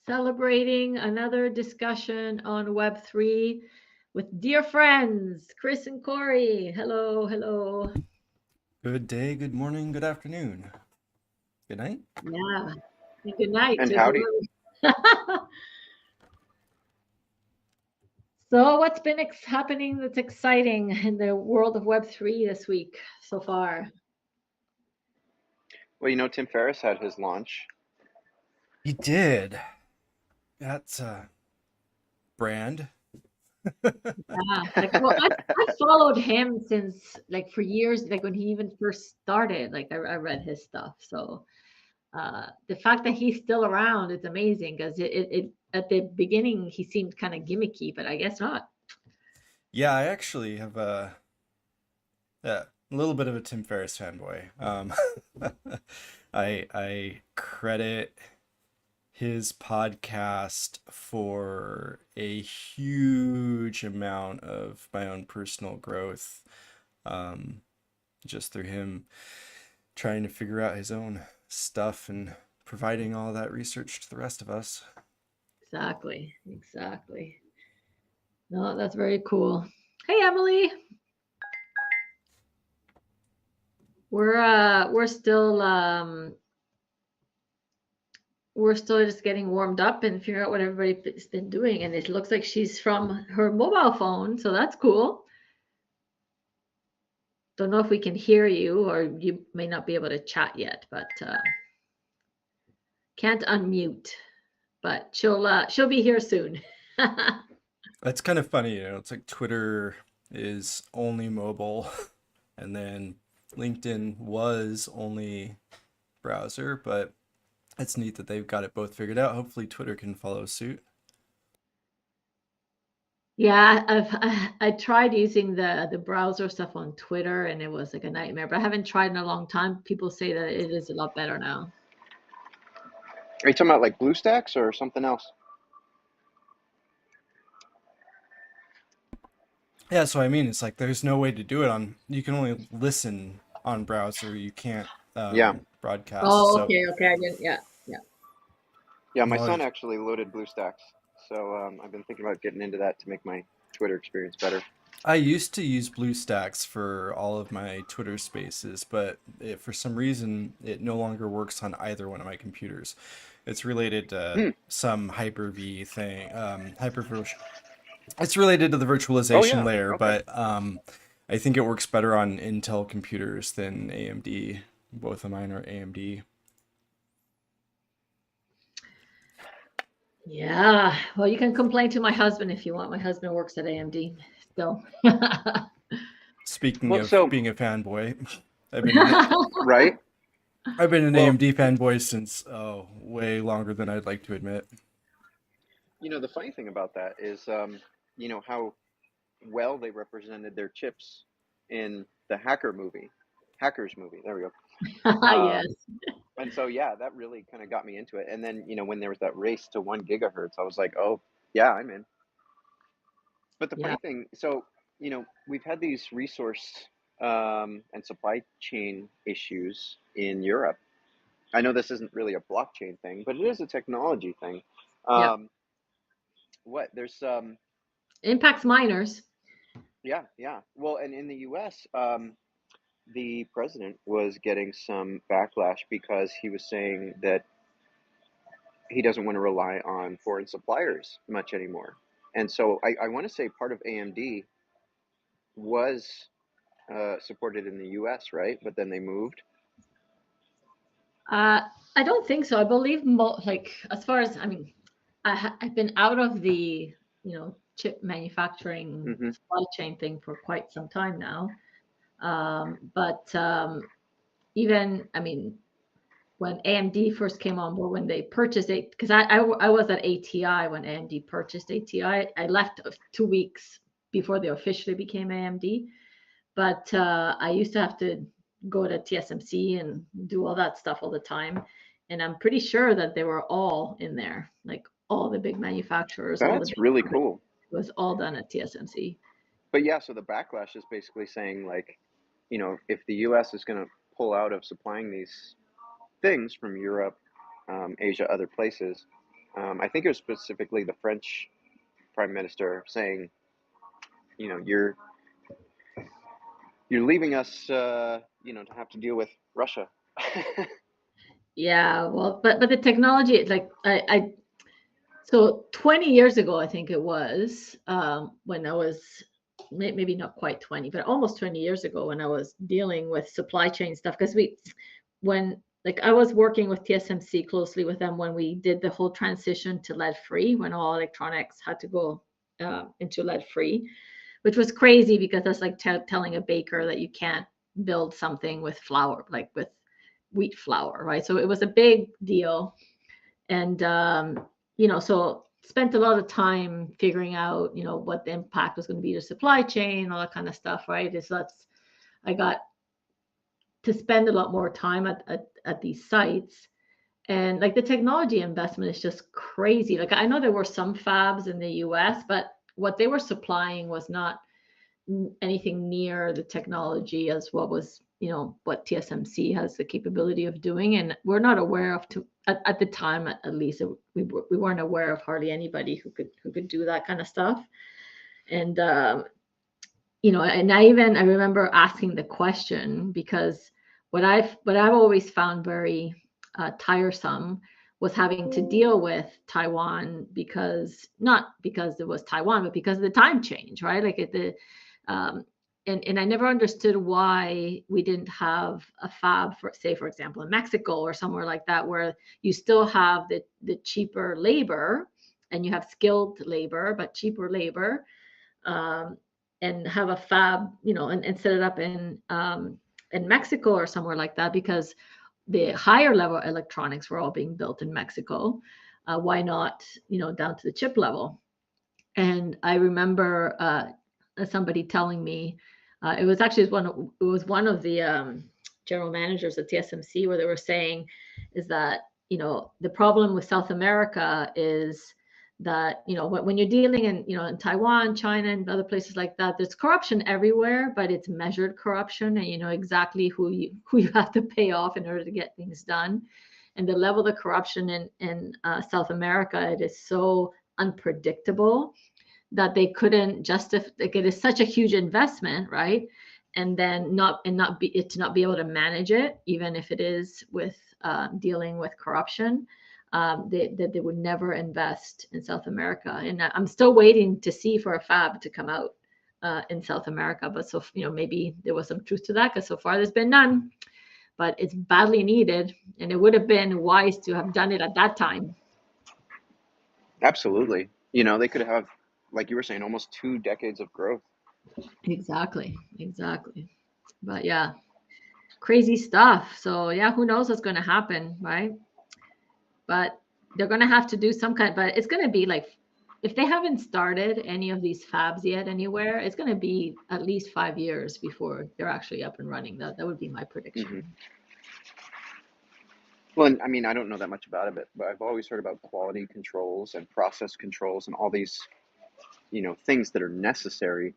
celebrating another discussion on Web3 with dear friends, Chris and Corey. Hello, hello. Good day, good morning, good afternoon, good night. Yeah, and good night And to howdy. whoever. So, what's been happening that's exciting in the world of Web3 this week so far? Well, Tim Ferriss had his launch. He did. That's a brand. Yeah, well, I've followed him since like for years, like when he even first started. Like I read his stuff, so the fact that he's still around is amazing because it at the beginning he seemed kind of gimmicky, but I guess not. Yeah, I actually have a little bit of a Tim Ferriss fanboy. I credit his podcast for a huge amount of my own personal growth, um, just through him trying to figure out his own stuff and providing all that research to the rest of us. Exactly, exactly. No, that's very cool. Hey, Emily, we're still just getting warmed up and figure out what everybody's been doing, and it looks like she's from her mobile phone, so that's cool. Don't know if we can hear you, or you may not be able to chat yet, but can't unmute. But she'll be here soon. That's kind of funny, it's like Twitter is only mobile, and then LinkedIn was only browser, but it's neat that they've got it both figured out. Hopefully Twitter can follow suit. Yeah, I tried using the browser stuff on Twitter, and it was like a nightmare. But I haven't tried in a long time. People say that it is a lot better now. Are you talking about like BlueStacks or something else? Yeah, so I mean, it's like there's no way to do it on, you can only listen on browser, you can't Yeah. broadcast. Oh, So, okay, okay. I didn't. Yeah, yeah. Yeah, my well, son actually loaded BlueStacks. So I've been thinking about getting into that to make my Twitter experience better. I used to use BlueStacks for all of my Twitter spaces, but for some reason it no longer works on either one of my computers. It's related to Hmm. some Hyper-V thing, it's related to the Oh, virtualization yeah. layer, Okay. but I think it works better on Intel computers than AMD. Both of mine are AMD. Yeah. Well, you can complain to my husband if you want. My husband works at AMD still. Speaking Well, of so, being a fanboy, I've been an right. I've been an Well, AMD fanboy since way longer than I'd like to admit. the funny thing about that is, how well they represented their chips in the Hackers movie. There we go. Yes. And so, yeah, that really kind of got me into it. And then, when there was that race to 1 gigahertz, I was like, oh, yeah, I'm in. But the Yeah. funny thing, so, we've had these resource and supply chain issues in Europe. I know this isn't really a blockchain thing, but it is a technology thing. Yep. Um, there's Impacts miners. yeah, yeah. Well, and in the US, the president was getting some backlash because he was saying that he doesn't want to rely on foreign suppliers much anymore. And so I want to say part of AMD was supported in the US, right? But then they moved. Uh, I don't think so. I believe like as far as I mean, I've been out of the chip manufacturing Hmm. supply chain thing for quite some time now. But even I mean, when AMD first came on board, when they purchased it, because I was at ATI when AMD purchased ATI. I left 2 weeks before they officially became AMD. But I used to have to go to TSMC and do all that stuff all the time. And I'm pretty sure that they were all in there, like all the big manufacturers, all the That's big really companies. cool. It was all done at TSMC. But yeah, so the backlash is basically saying like, if the US is going to pull out of supplying these things from Europe, Asia, other places, I think it was specifically the French prime minister saying, you're leaving us, to have to deal with Russia. Yeah, well, but the technology, it's like so 20 years ago, I think it was, when I was maybe not quite 20, but almost 20 years ago when I was dealing with supply chain stuff. Because when like I was working with TSMC closely with them when we did the whole transition to lead free, when all electronics had to go into lead free, which was crazy because that's like telling a baker that you can't build something with flour, like with wheat flour, right? So it was a big deal. And so spent a lot of time figuring out what the impact was going to be to supply chain, all that kind of stuff, right? I got to spend a lot more time at these sites, and like the technology investment is just crazy. Like I know there were some fabs in the US, but what they were supplying was not anything near the technology as what TSMC has the capability of doing, and we're not aware of at the time, at least we weren't aware of hardly anybody who could do that kind of stuff. And and I remember asking the question because what I've always found very tiresome was having to deal with Taiwan, because not because it was Taiwan, but because of the time change, right? Like um, and I never understood why we didn't have a fab, for example, in Mexico or somewhere like that, where you still have the cheaper labor and you have skilled labor, but cheaper labor, um, and have a fab, and set it up in Mexico or somewhere like that, because the higher level electronics were all being built in Mexico. Why not, down to the chip level? And I remember somebody telling me, it was actually one of the general managers at TSMC, where they were saying is that the problem with South America is that when you're dealing in Taiwan, China, and other places like that, there's corruption everywhere, but it's measured corruption, and you know exactly who you have to pay off in order to get things done. And the level of corruption in South America, it is so unpredictable that they couldn't justify. Like, it is such a huge investment, right? And then not be able to manage it, even if it is with dealing with corruption. That they would never invest in South America, and I'm still waiting to see for a fab to come out in South America. But so maybe there was some truth to that, because so far there's been none. But it's badly needed, and it would have been wise to have done it at that time. Absolutely. They could have, like you were saying, almost 2 decades of growth. Exactly. But yeah, crazy stuff. So yeah, who knows what's going to happen, right? But they're going to have to do some kind. But it's going to be like, if they haven't started any of these fabs yet anywhere, it's going to be at least 5 years before they're actually up and running. That would be my prediction. Mm-hmm. Well, and I mean, I don't know that much about it, but I've always heard about quality controls and process controls and all these, things that are necessary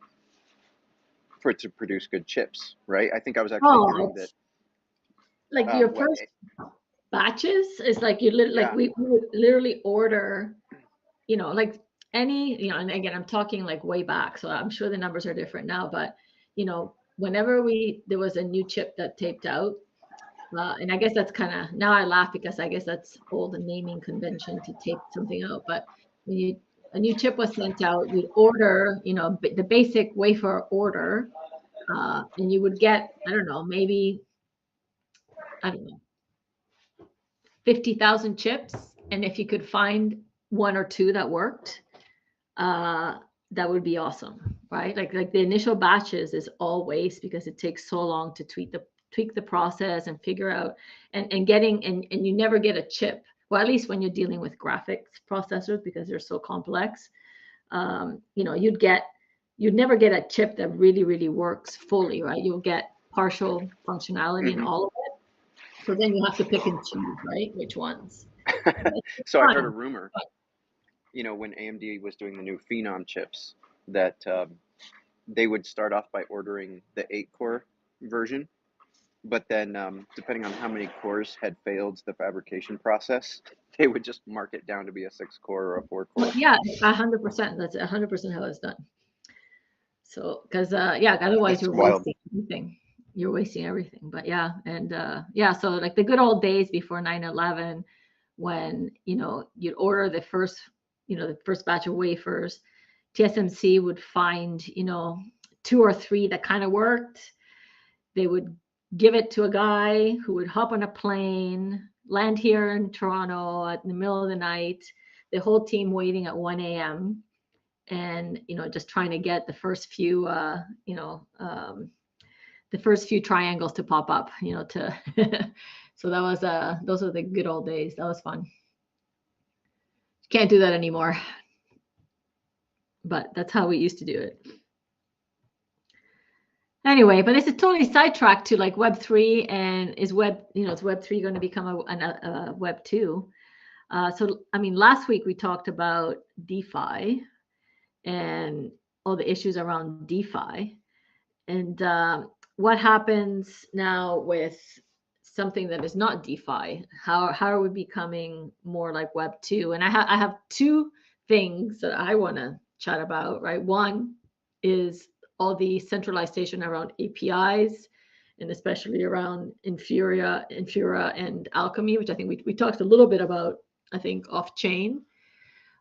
for it to produce good chips, right? I think I was actually hearing that. Like your first batches is like like we would literally order, like any, and again, I'm talking like way back, so I'm sure the numbers are different now, but whenever there was a new chip that taped out, and I guess that's kind of, now I laugh because I guess that's old naming convention to tape something out. But when a new chip was sent out, you'd order, the basic wafer order, and you would get, I don't know, 50,000 chips. And if you could find one or two that worked, that would be awesome, right? Like the initial batches is all waste because it takes so long to tweak the process and figure out and you never get a chip. Well, at least when you're dealing with graphics processors, because they're so complex, you'd never get a chip that really, really works fully, right? You'll get partial functionality in all of it. So then you have to pick and choose, right? Which ones. So I heard a rumor, when AMD was doing the new Phenom chips, that they would start off by ordering the 8-core version, but then depending on how many cores had failed the fabrication process, they would just mark it down to be a 6-core or a 4-core. Yeah, 100%. That's 100% how it's done. So, because yeah, otherwise That's you're wild. wasting everything. You're wasting everything. But yeah, and yeah, so like the good old days before 9/11, when you'd order the first batch of wafers, TSMC would find 2 or 3 that kind of worked. They would give it to a guy who would hop on a plane, land here in Toronto in the middle of the night. The whole team waiting at 1 a.m. and just trying to get the first few triangles to pop up, to so that was those are the good old days. That was fun. Can't do that anymore, but that's how we used to do it. Anyway, but this is totally sidetracked to like Web3, and is Web3 going to become a Web2? So I mean, last week we talked about DeFi and all the issues around DeFi, and what happens now with something that is not DeFi? How are we becoming more like Web2? And I have 2 things that I want to chat about, right? One is all the centralization around APIs, and especially around Infura and Alchemy, which I think we talked a little bit about, I think, off chain.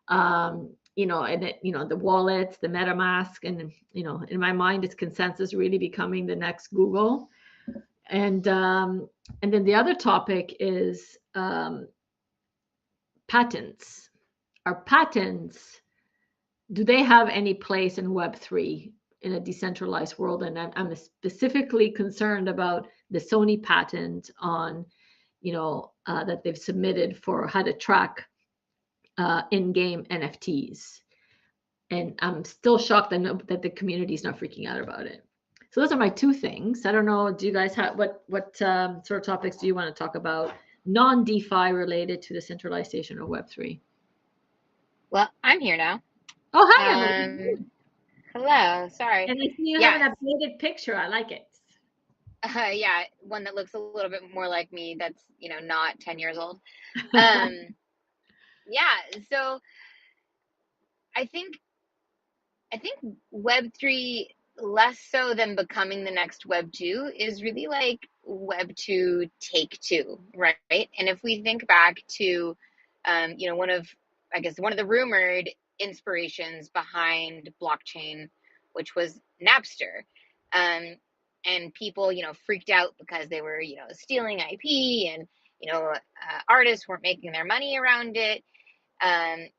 And the wallets, the MetaMask, and in my mind, it's consensus really becoming the next Google. And then the other topic is patents. Are patents, do they have any place in Web3 in a decentralized world? And I'm specifically concerned about the Sony patent on, that they've submitted for how to track in-game NFTs. And I'm still shocked that the community is not freaking out about it. So those are my 2 things. I don't know. Do you guys have what sort of topics do you want to talk about non-DeFi related to the centralization of Web3? Well, I'm here now. Oh, hi. Hello. Sorry. And I see you have an updated picture. I like it. Yeah, one that looks a little bit more like me. That's not 10 years old. Yeah. So I think Web3, less so than becoming the next Web2, is really like Web2 take 2, right? And if we think back to, one of the rumored inspirations behind blockchain, which was Napster, and people, freaked out because they were, stealing IP, and artists weren't making their money around it. And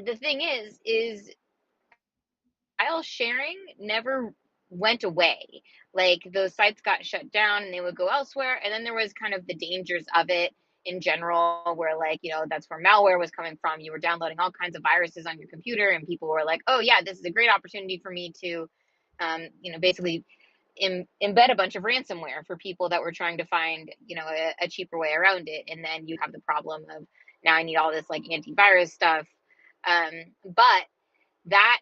the thing is file sharing never went away. Like, those sites got shut down and they would go elsewhere. And then there was kind of the dangers of it in general, where that's where malware was coming from. You were downloading all kinds of viruses on your computer, and people were like, oh yeah, this is a great opportunity for me to, basically embed a bunch of ransomware for people that were trying to find, a cheaper way around it. And then you have the problem of, now I need all this like antivirus stuff. But that,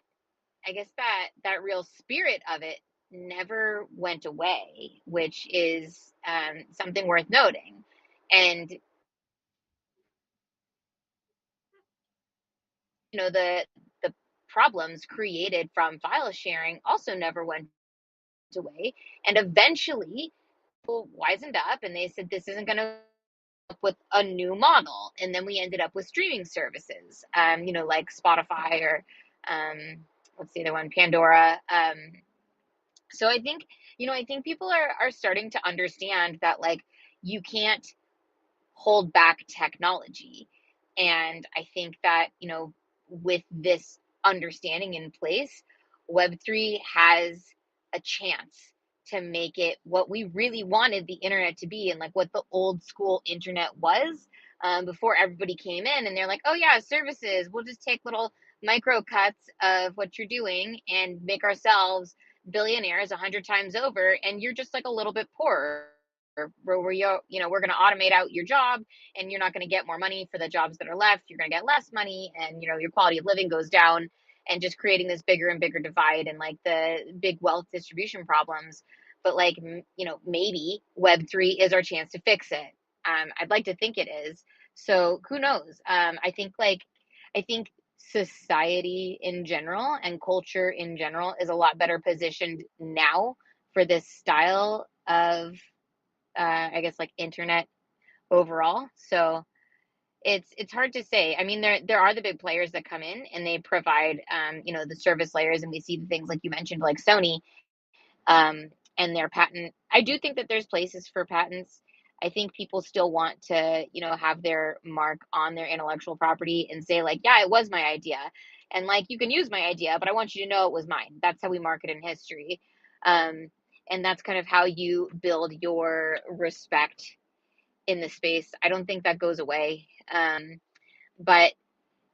I guess that real spirit of it never went away, which is something worth noting. And the problems created from file sharing also never went away. And eventually people wisened up and they said, this isn't going to up with a new model. And then we ended up with streaming services, like Spotify, or what's the other one, Pandora. So I think people are starting to understand that, like, you can't hold back technology. And I think that, with this understanding in place, Web3 has a chance to make it what we really wanted the internet to be, and like what the old school internet was, before everybody came in and they're like, oh yeah, services, we'll just take little micro cuts of what you're doing and make ourselves billionaires 100 times over, and you're just like a little bit poorer, where we're going to automate out your job, and you're not going to get more money for the jobs that are left. You're going to get less money, and your quality of living goes down, and just creating this bigger and bigger divide, and like the big wealth distribution problems but like, maybe Web3 is our chance to fix it. I'd like to think it is. So who knows? I think society in general and culture in general is a lot better positioned now for this style of, I guess, like internet overall. So it's hard to say. I mean, there are the big players that come in and they provide, the service layers, and we see the things like you mentioned, like Sony, um, and their patent. I do think that there's places for patents. I think people still want to, have their mark on their intellectual property and say, like, yeah, it was my idea. And like, you can use my idea, but I want you to know it was mine. That's how we market in history. Um, and that's kind of how you build your respect in the space. I don't think that goes away. But,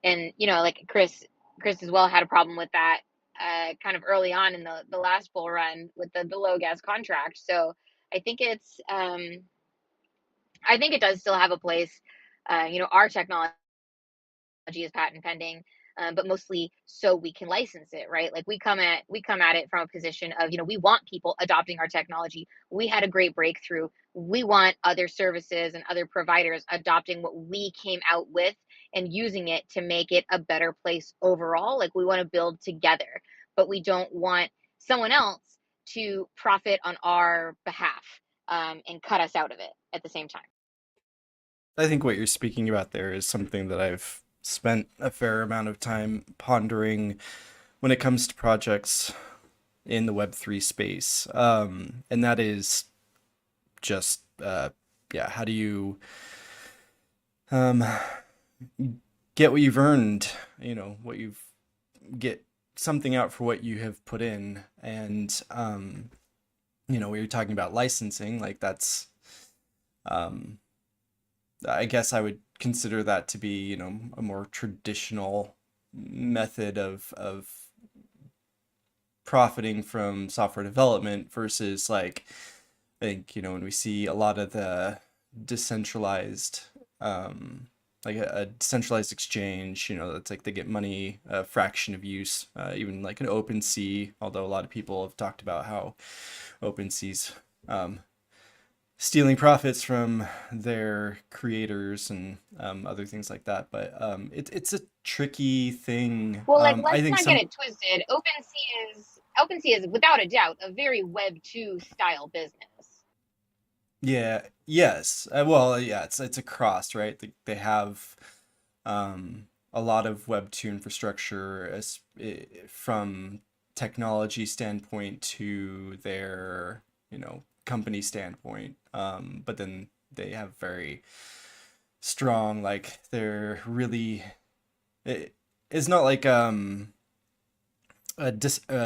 and, like Chris as well had a problem with that kind of early on in the last bull run with the low gas contract. So I think I think it does still have a place. Our technology is patent pending, but mostly so we can license it, right? Like we come at it from a position of, we want people adopting our technology. We had a great breakthrough. We want other services and other providers adopting what we came out with and using it to make it a better place overall. Like we want to build together, but we don't want someone else to profit on our behalf, and cut us out of it at the same time. I think what you're speaking about there is something that I've spent a fair amount of time pondering when it comes to projects in the Web3 space. And that is just, how do you get what you've earned, get something out for what you have put in. And, when you're talking about licensing, like that's, I guess I would consider that to be, a more traditional method of profiting from software development versus like, I think, when we see a lot of the decentralized, like a decentralized exchange, that's like they get money, a fraction of use, even like an OpenSea, although a lot of people have talked about how OpenSea's stealing profits from their creators and other things like that. But it's a tricky thing. Well, like, I let's think not get it twisted. OpenSea is without a doubt a very Web2 style business. Yeah, yes. Well, yeah, it's a cross, right? They have a lot of Web2 infrastructure from technology standpoint to their, company standpoint. But then they have very strong, like they're really, it's not like a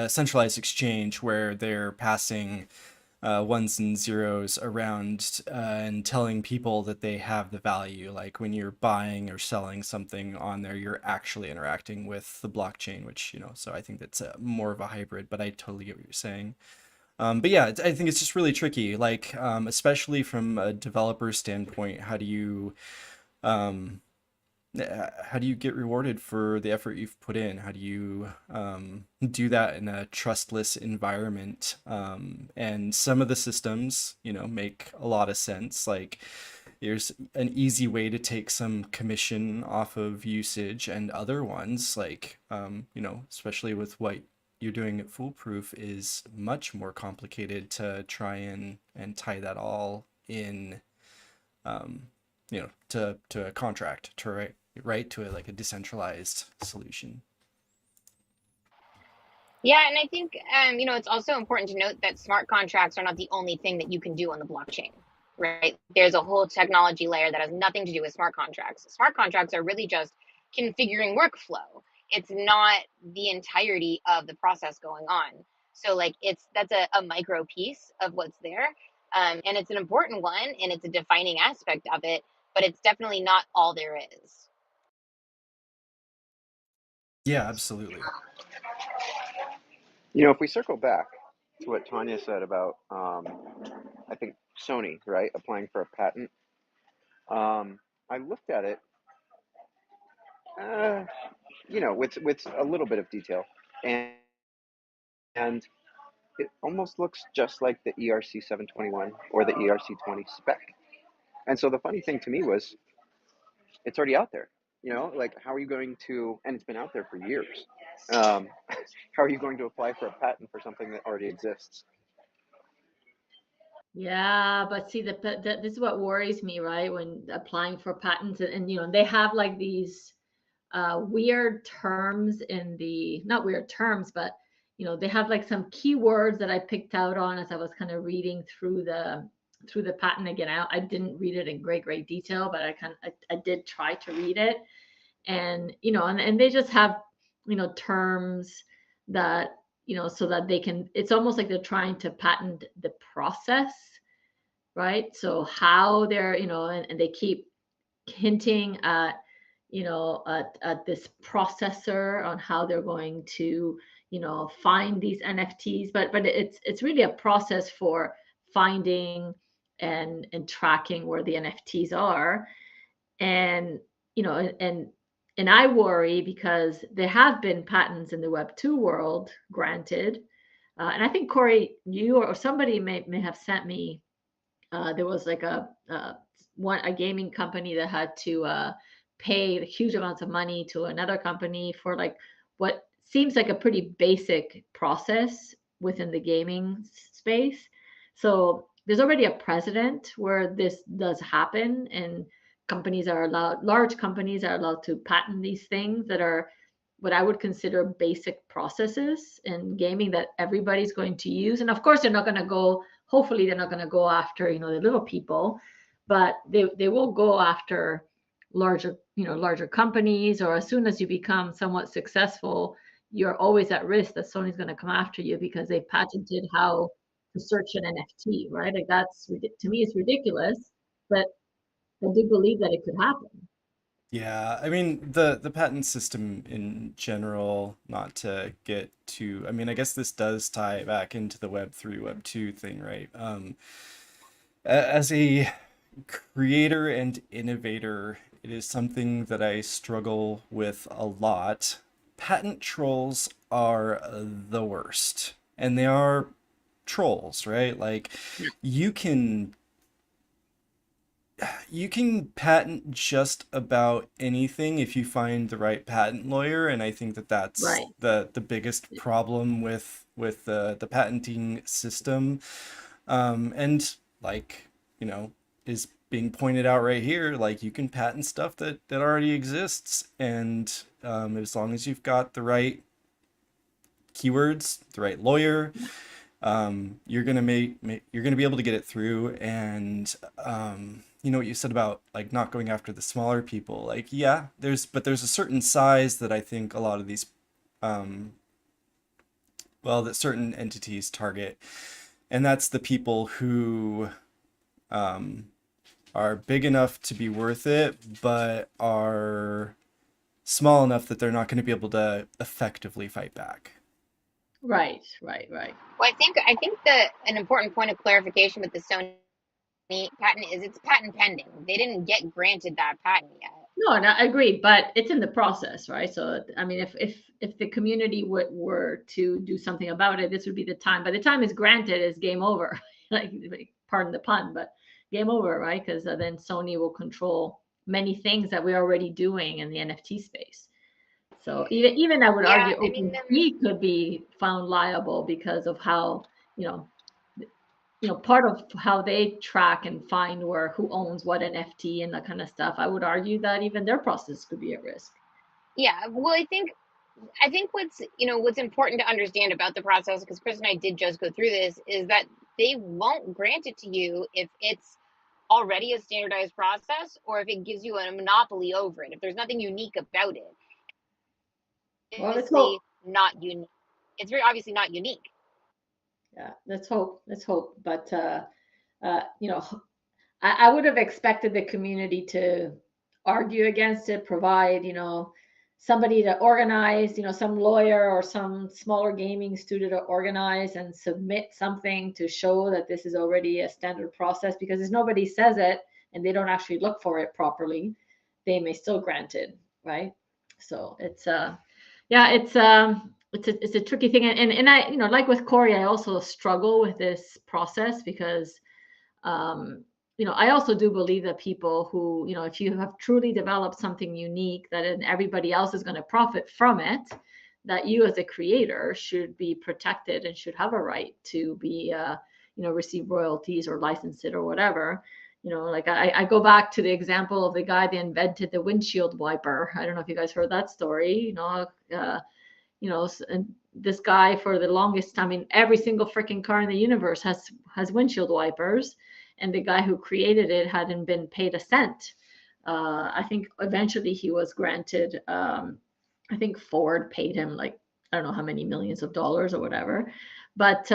centralized exchange where they're passing ones and zeros around and telling people that they have the value. Like when you're buying or selling something on there, you're actually interacting with the blockchain, which, so I think that's more of a hybrid, but I totally get what you're saying. But yeah, I think it's just really tricky, like, especially from a developer standpoint, um, how do you get rewarded for the effort you've put in? How do you do that in a trustless environment? And some of the systems, make a lot of sense. Like there's an easy way to take some commission off of usage, and other ones, like, especially with what you're doing at Foolproof, is much more complicated to try and tie that all in, to a contract, to right to like a decentralized solution. Yeah, and I think, it's also important to note that smart contracts are not the only thing that you can do on the blockchain, right? There's a whole technology layer that has nothing to do with smart contracts. Smart contracts are really just configuring workflow. It's not the entirety of the process going on. So like that's a micro piece of what's there. And it's an important one and it's a defining aspect of it, but it's definitely not all there is. Yeah, absolutely. If we circle back to what Tanya said about, I think Sony, right, applying for a patent. I looked at it, with a little bit of detail, and it almost looks just like the ERC 721 or the ERC 20 spec. And so the funny thing to me was, it's already out there. Like, how are you going to, and it's been out there for years. How are you going to apply for a patent for something that already exists? Yeah, but see, this is what worries me, right? When applying for patents, and they have like these weird terms in not weird terms, but they have like some keywords that I picked out on as I was kind of reading through the patent again. I didn't read it in great detail, but I did try to read it, and and they just have terms that so that they can. It's almost like they're trying to patent the process, right? So how they're and they keep hinting at at this processor on how they're going to find these NFTs, but it's really a process for finding and tracking where the NFTs are. And and I worry because there have been patents in the Web2 world granted, and I think Corey, you or somebody may have sent me. There was like a gaming company that had to pay huge amounts of money to another company for like what seems like a pretty basic process within the gaming space. So there's already a precedent where this does happen, and large companies are allowed to patent these things that are what I would consider basic processes in gaming that everybody's going to use. And of course, hopefully they're not going to go after, the little people, but they will go after larger companies, or as soon as you become somewhat successful, you're always at risk that Sony's going to come after you because they patented how to search an NFT, right? Like to me, it's ridiculous, but I do believe that it could happen. Yeah, I mean the patent system in general, not to get too, I mean, I guess this does tie back into the Web3, Web2 thing, right? As a creator and innovator, it is something that I struggle with a lot. Patent trolls are the worst, and they are trolls, right? Like you can patent just about anything if you find the right patent lawyer, and I think that that's Right. the biggest problem with the patenting system. And like, is being pointed out right here, like you can patent stuff that already exists, and as long as you've got the right keywords, the right lawyer, you're gonna you're gonna be able to get it through. And what you said about like not going after the smaller people, like yeah, there's a certain size that I think a lot of these that certain entities target, and that's the people who are big enough to be worth it, but are small enough that they're not going to be able to effectively fight back. Right. Well, I think that an important point of clarification with the Sony patent is it's patent pending. They didn't get granted that patent yet. No, I agree, but it's in the process, right? So, I mean, if the community were to do something about it, this would be the time. By the time it's granted, it's game over. Like, pardon the pun, but game over, right? Because then Sony will control many things that we're already doing in the NFT space. So even I would argue OpenSea could be found liable because of how part of how they track and find who owns what NFT and that kind of stuff. I would argue that even their process could be at risk. Yeah, well, I think what's important to understand about the process, because Chris and I did just go through this, is that they won't grant it to you if it's already a standardized process or if it gives you a monopoly over it. If there's nothing unique about it, Well, not unique. It's very obviously not unique. Yeah, let's hope. But I would have expected the community to argue against it, provide somebody to organize, some lawyer or some smaller gaming studio to organize and submit something to show that this is already a standard process. Because if nobody says it and they don't actually look for it properly, they may still grant it, right? So it's it's a tricky thing, and I, you know, like with Corey, I also struggle with this process because you know, I also do believe that people who, you know, if you have truly developed something unique that everybody else is going to profit from it, that you as a creator should be protected and should have a right to be, you know, receive royalties or license it or whatever. You know, like I go back to the example of the guy that invented the windshield wiper. I don't know if you guys heard that story. You know, and this guy for the longest time, I mean, every single freaking car in the universe has windshield wipers, and the guy who created it hadn't been paid a cent. I think eventually he was granted. I think Ford paid him like I don't know how many millions of dollars or whatever, but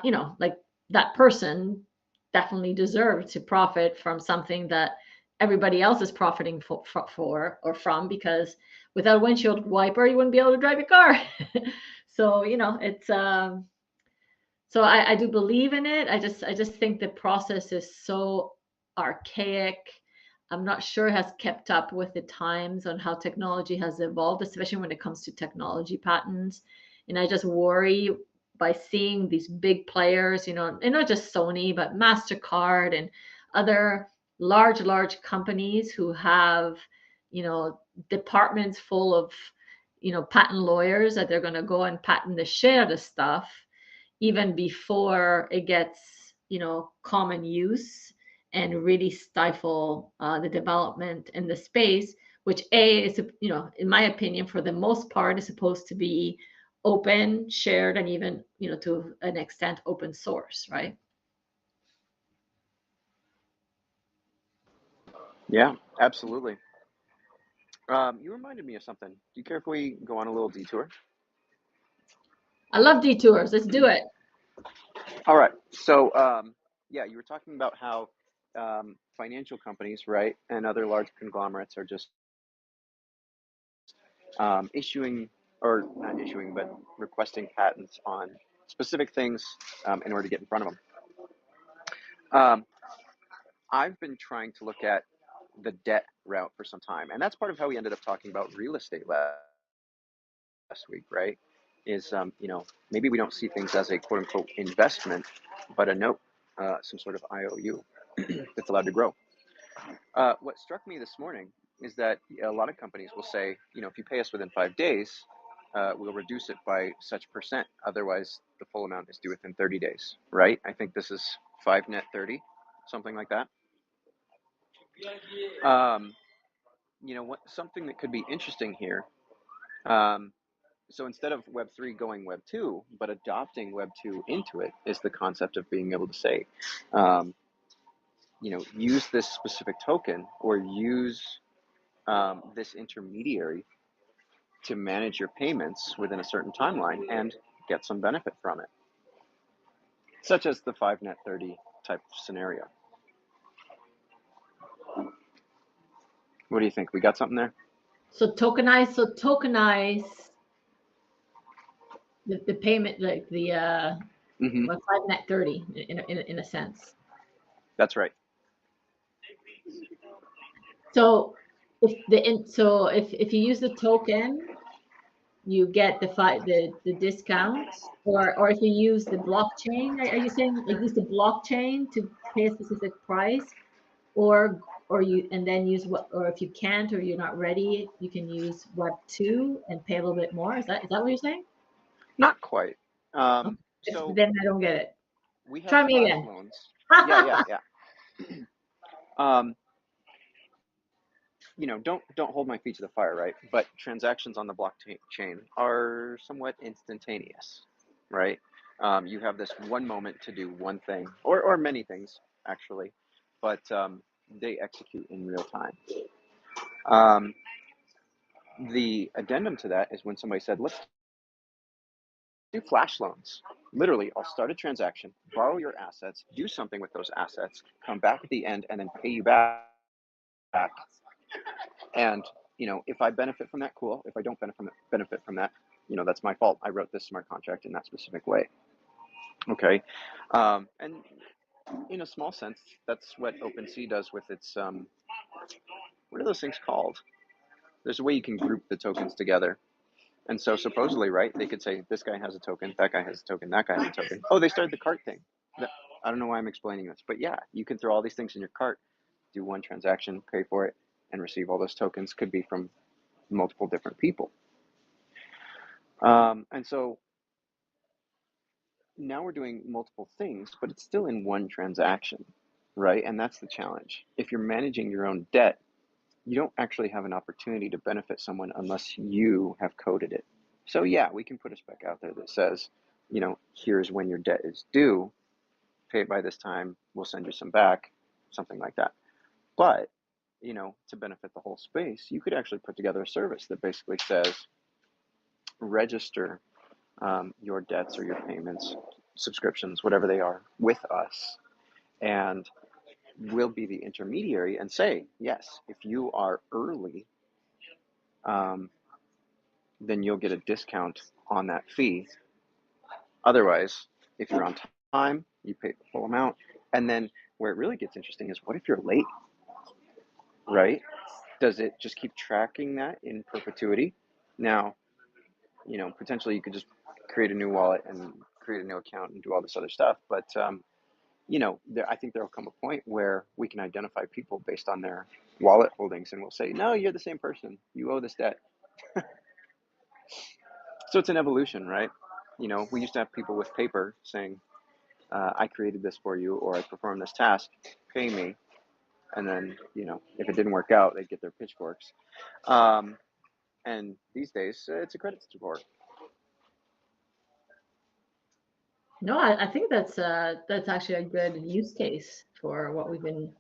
you know, like that person definitely deserved to profit from something that everybody else is profiting for or from, because without a windshield wiper you wouldn't be able to drive your car. So you know, it's so I do believe in it. I just think the process is so archaic. I'm not sure it has kept up with the times on how technology has evolved, especially when it comes to technology patents. And I just worry by seeing these big players, you know, and not just Sony, but MasterCard and other large companies who have, you know, departments full of, you know, patent lawyers that they're going to go and patent the shit out of stuff even before it gets, you know, common use, and really stifle the development in the space, which a is, you know, in my opinion, for the most part, is supposed to be open, shared, and even, you know, to an extent, open source, right? Yeah, absolutely. You reminded me of something. Do you care if we go on a little detour? I love detours. Let's do it. All right. So, yeah, you were talking about how financial companies, right, and other large conglomerates are just issuing, or not issuing, but requesting patents on specific things in order to get in front of them. I've been trying to look at the debt route for some time, and that's part of how we ended up talking about real estate last week, right? Is you know, maybe we don't see things as a quote unquote investment, but a note, some sort of IOU that's allowed to grow. What struck me this morning is that a lot of companies will say, you know, if you pay us within 5 days, we'll reduce it by such percent. Otherwise, the full amount is due within 30 days, right? I think this is 5 net 30, something like that. Um, you know, something that could be interesting here. Um, so instead of Web3 going Web2, but adopting Web2 into it, is the concept of being able to say, um, you know, use this specific token or use this intermediary to manage your payments within a certain timeline and get some benefit from it, such as the 5 net 30 type scenario. What do you think? We got something there? So tokenize the payment, like the Mm-hmm. 5 net 30 in a sense. That's right. So if you use the token, you get the discount, or if you use the blockchain, are you saying like use the blockchain to pay a specific price, or you and then use what, or if you can't or you're not ready, you can use Web2 and pay a little bit more. Is that what you're saying? Not quite. Okay. So Then I don't get it. we have Try me flash again. loans. Yeah. You know, don't hold my feet to the fire, right? But transactions on the blockchain are somewhat instantaneous, right? You have this one moment to do one thing, or many things actually, but they execute in real time. Um, the addendum to that is when somebody said, let's do flash loans. Literally, I'll start a transaction, borrow your assets, do something with those assets, come back at the end, and then pay you back. And you know, if I benefit from that, cool. If I don't benefit from that, you know, that's my fault. I wrote this smart contract in that specific way. Okay, and in a small sense, that's what OpenSea does with its what are those things called? There's a way you can group the tokens together. And so supposedly, right, they could say this guy has a token, that guy has a token, that guy has a token. Oh, they started the cart thing. I don't know why I'm explaining this, but yeah, you can throw all these things in your cart, do one transaction, pay for it, and receive all those tokens. Could be from multiple different people. And so now we're doing multiple things, but it's still in one transaction, right? And that's the challenge. If you're managing your own debt, you don't actually have an opportunity to benefit someone unless you have coded it. So yeah, we can put a spec out there that says, here's when your debt is due, pay it by this time, we'll send you some back, something like that. But, to benefit the whole space, you could actually put together a service that basically says, register your debts or your payments, subscriptions, whatever they are, with us. And we'll be the intermediary and say, yes, if you are early, then you'll get a discount on that fee. Otherwise, if you're on time, you pay the full amount. And then where it really gets interesting is, what if you're late, right? Does it just keep tracking that in perpetuity? Now, potentially you could just create a new wallet and create a new account and do all this other stuff. But, I think there'll come a point where we can identify people based on their wallet holdings, and we'll say, no, you're the same person. You owe this debt. So it's an evolution, right? We used to have people with paper saying, I created this for you, or I performed this task, pay me. And then, if it didn't work out, they'd get their pitchforks. And these days, it's a credit score. No, I think that's actually a good use case for what we've been,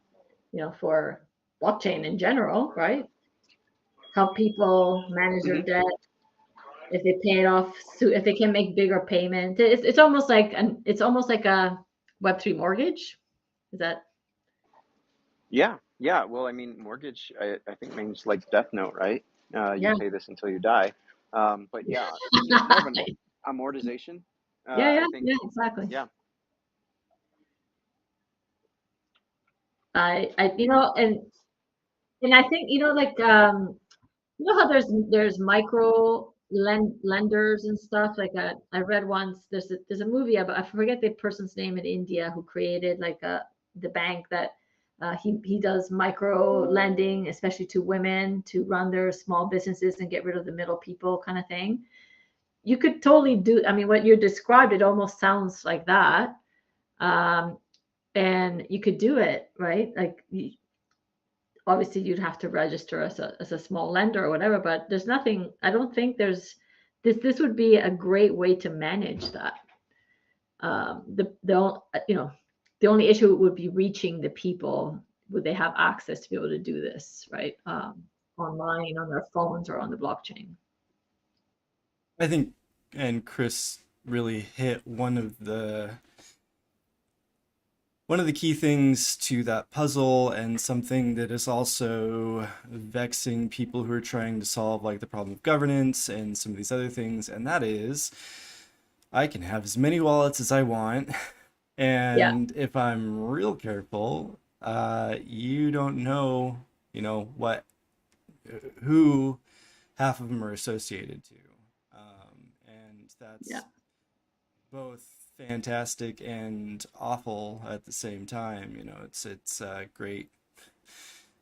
for blockchain in general, right? Help people manage their debt. If they pay it off, so if they can make bigger payments, it's almost like a Web3 mortgage. Is that? Yeah. Well, I mean, mortgage, I think means like Death Note, right? You Yeah. pay this until you die. But yeah, it's more of an amortization. Yeah, I think, yeah, exactly. yeah. And I think like how there's micro lenders and stuff like I read once there's a movie about, I forget the person's name in India who created like the bank that he does micro lending, especially to women to run their small businesses and get rid of the middle people kind of thing. You could totally do, I mean, what you described, it almost sounds like that. And you could do it, right? Like obviously you'd have to register as a small lender or whatever, but there's nothing, I don't think there's this would be a great way to manage that. The only issue would be reaching the people. Would they have access to be able to do this, right? Online, on their phones, or on the blockchain. I think, and Chris really hit one of the key things to that puzzle, and something that is also vexing people who are trying to solve like the problem of governance and some of these other things, and that is I can have as many wallets as I want, and if I'm real careful, you don't know, who half of them are associated to, and that's both fantastic and awful at the same time. It's great,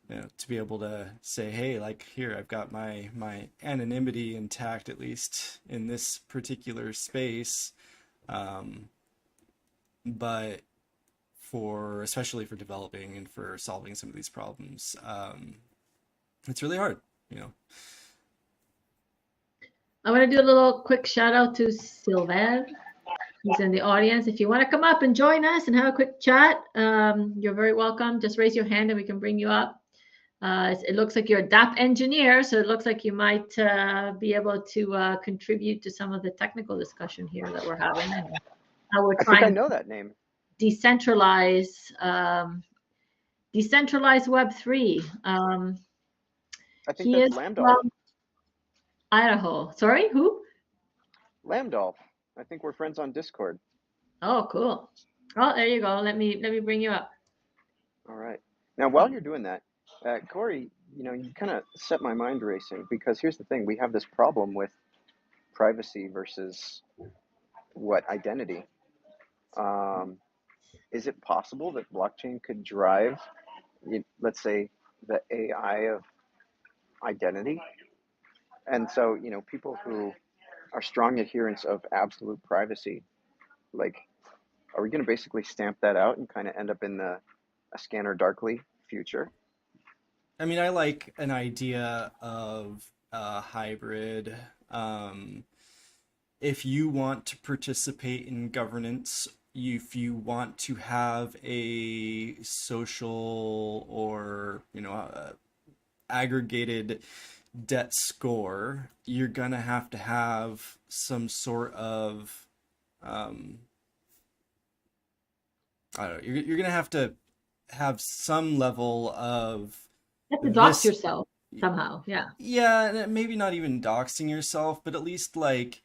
to be able to say, hey, like, here, I've got my anonymity intact, at least in this particular space. But especially for developing and for solving some of these problems, it's really hard, I want to do a little quick shout out to Silver, who's in the audience. If you want to come up and join us and have a quick chat, you're very welcome. Just raise your hand and we can bring you up. It looks like you're a DApp engineer, so it looks like you might be able to contribute to some of the technical discussion here that we're having. How we're trying. I think I know that name. Decentralize Web3. I think that's Lambdolph. Idaho. Sorry, who? Lambdolph. I think we're friends on Discord. Oh, cool. Oh, there you go. Let me bring you up. All right. Now, while you're doing that, Corey, you kind of set my mind racing, because here's the thing: we have this problem with privacy versus what identity. Is it possible that blockchain could drive, let's say, the AI of identity? And so, people who are strong adherents of absolute privacy, like, are we going to basically stamp that out and kind of end up in a Scanner Darkly future? I mean, I like an idea of a hybrid. If you want to participate in governance, if you want to have a social or, aggregated debt score, you're gonna have to have some sort of, I don't know, you're gonna have to have some level of You have to dox this. yourself somehow. Yeah. Yeah, maybe not even doxing yourself, but at least like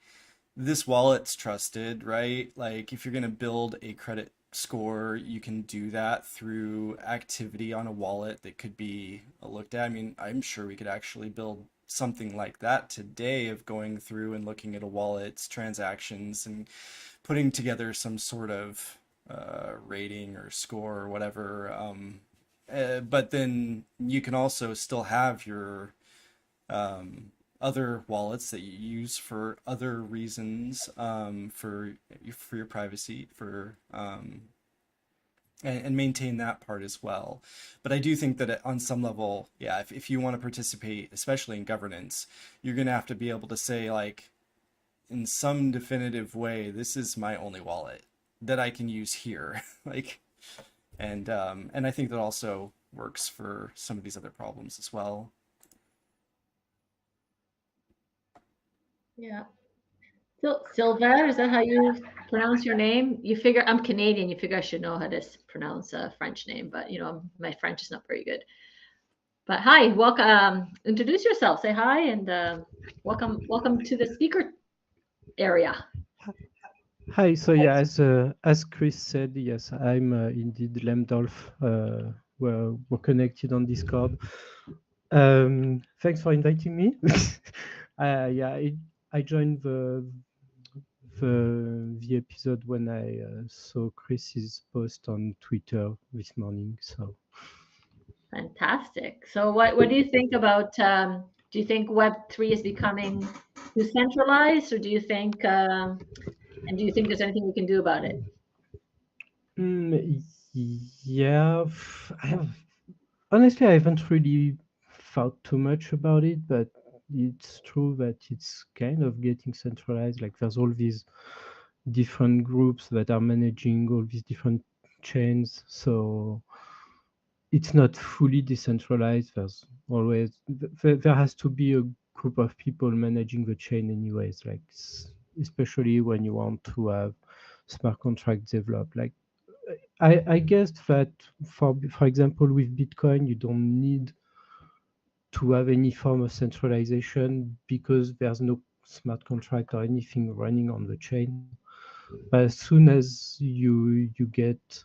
this wallet's trusted, right? Like if you're going to build a credit score, you can do that through activity on a wallet that could be looked at. I mean, I'm sure we could actually build something like that today, of going through and looking at a wallet's transactions and putting together some sort of rating or score or whatever. But then you can also still have your other wallets that you use for other reasons, for your privacy, and maintain that part as well. But I do think that on some level, yeah, if you want to participate, especially in governance, you're going to have to be able to say, like, in some definitive way, this is my only wallet that I can use here. Like, and I think that also works for some of these other problems as well. Yeah. Silver, is that how you pronounce your name? You figure I'm Canadian. You figure I should know how to pronounce a French name, but my French is not very good. But hi, welcome. Introduce yourself. Say hi, and welcome to the speaker area. Hi. So yeah, as Chris said, yes, I'm indeed Lemdolf. We're connected on Discord. Thanks for inviting me. Yeah, I joined the episode when I saw Chris's post on Twitter this morning. So Fantastic. So what do you think about? Do you think Web3 is becoming decentralized, or do you think there's anything we can do about it? yeah, honestly, I haven't really thought too much about it, but it's true that it's kind of getting centralized. Like there's all these different groups that are managing all these different chains. So it's not fully decentralized. There's always, there has to be a group of people managing the chain anyways, like especially when you want to have smart contracts developed. Like I guess that for example, with Bitcoin, you don't need to have any form of centralization because there's no smart contract or anything running on the chain. But as soon as you get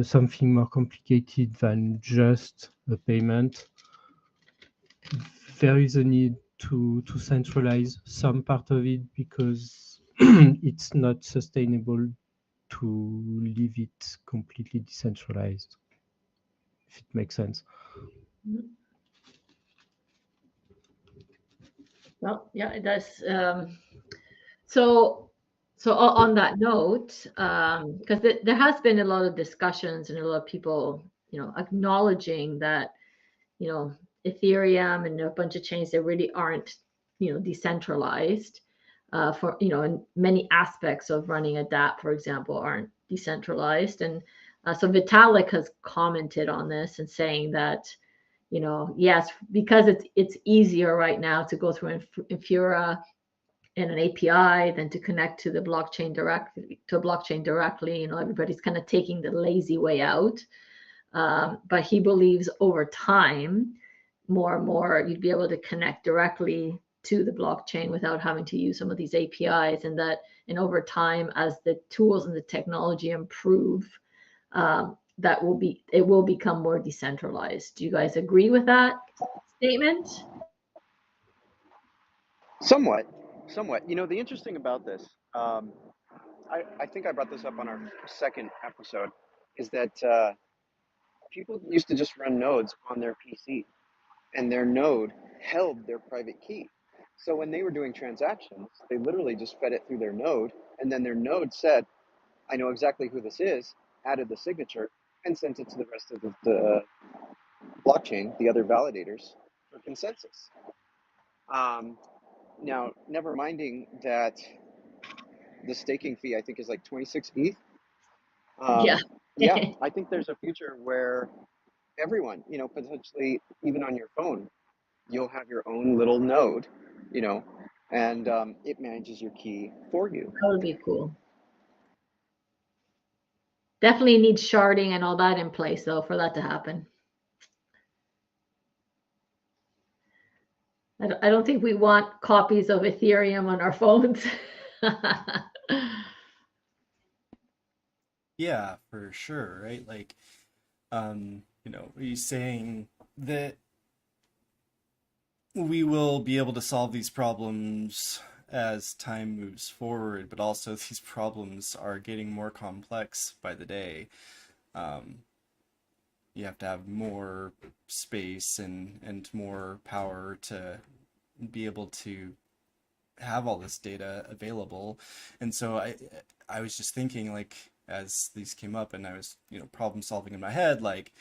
something more complicated than just a payment, there is a need to centralize some part of it because it's not sustainable to leave it completely decentralized, if it makes sense. Well, yeah, it does. So on that note, because there has been a lot of discussions and a lot of people, acknowledging that, Ethereum and a bunch of chains that really aren't, decentralized, for, and many aspects of running a dApp, for example, aren't decentralized. And so Vitalik has commented on this and saying that, yes, because it's easier right now to go through Infura and an API than to connect to the blockchain directly. Everybody's kind of taking the lazy way out. But he believes over time, more and more, you'd be able to connect directly to the blockchain without having to use some of these APIs, and over time, as the tools and the technology improve, it will become more decentralized. Do you guys agree with that statement? Somewhat. Somewhat. The interesting about this, I think I brought this up on our second episode, is that people used to just run nodes on their PC, and their node held their private key. So when they were doing transactions, they literally just fed it through their node, and then their node said, I know exactly who this is, added the signature, and sent it to the rest of the blockchain, the other validators, for consensus. Now, never minding that the staking fee, I think, is like 26 ETH. Yeah. Yeah, I think there's a future where everyone, potentially even on your phone, you'll have your own little node, and it manages your key for you. That would be cool. Definitely need sharding and all that in place, though, for that to happen. I don't think we want copies of Ethereum on our phones. Yeah, for sure, right? Like, he's saying that we will be able to solve these problems as time moves forward, but also these problems are getting more complex by the day. You have to have more space and more power to be able to have all this data available. And so I was just thinking, like, as these came up and I was, problem solving in my head, like,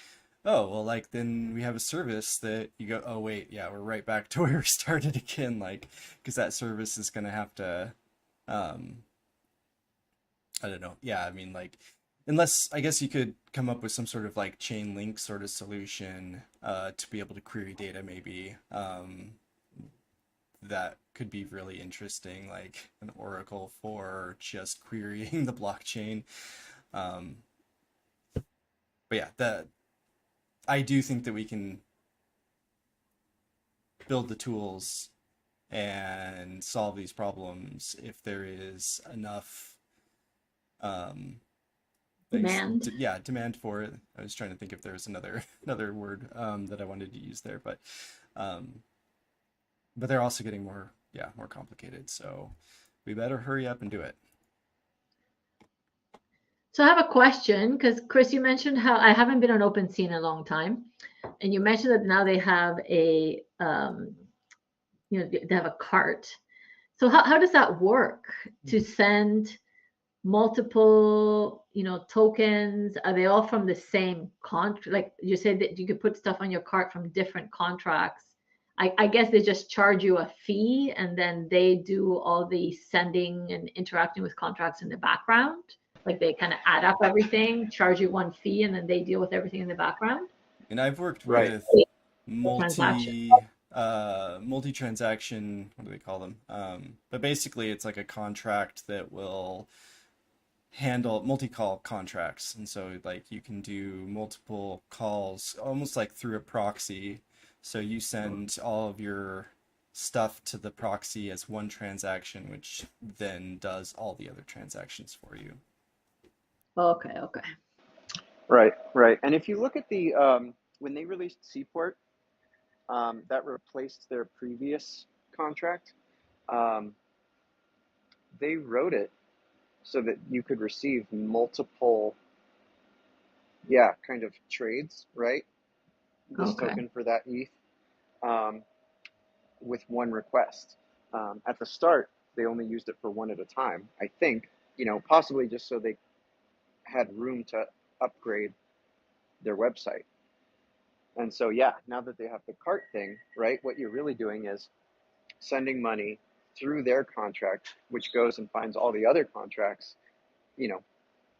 oh, well, like, then we have a service that you go, oh, wait, yeah, we're right back to where we started again, like, because that service is going to have to, I don't know. Yeah, I mean, like, unless, I guess you could come up with some sort of, like, chain link sort of solution to be able to query data, maybe. That could be really interesting, like an oracle for just querying the blockchain. But yeah, I do think that we can build the tools and solve these problems if there is enough Demand. demand for it. I was trying to think if there's another word that I wanted to use there, but they're also getting more complicated. So we better hurry up and do it. So I have a question, because Chris, you mentioned how I haven't been on OpenSea in a long time, and you mentioned that now they have they have a cart. So how does that work to send multiple, tokens? Are they all from the same contract? Like you said that you could put stuff on your cart from different contracts. I guess they just charge you a fee, and then they do all the sending and interacting with contracts in the background. Like they kind of add up everything, charge you one fee, and then they deal with everything in the background. And I've worked Right. with Transaction. multi-transaction, what do they call them? But basically it's like a contract that will handle multi-call contracts. And so like you can do multiple calls almost like through a proxy. So you send all of your stuff to the proxy as one transaction, which then does all the other transactions for you. Okay. Right. And if you look at the when they released Seaport, that replaced their previous contract. They wrote it so that you could receive multiple, kind of trades, right? This Okay. token for that ETH, with one request. At the start, they only used it for one at a time. I think, possibly just so they had room to upgrade their website. And so, now that they have the cart thing, right, what you're really doing is sending money through their contract, which goes and finds all the other contracts,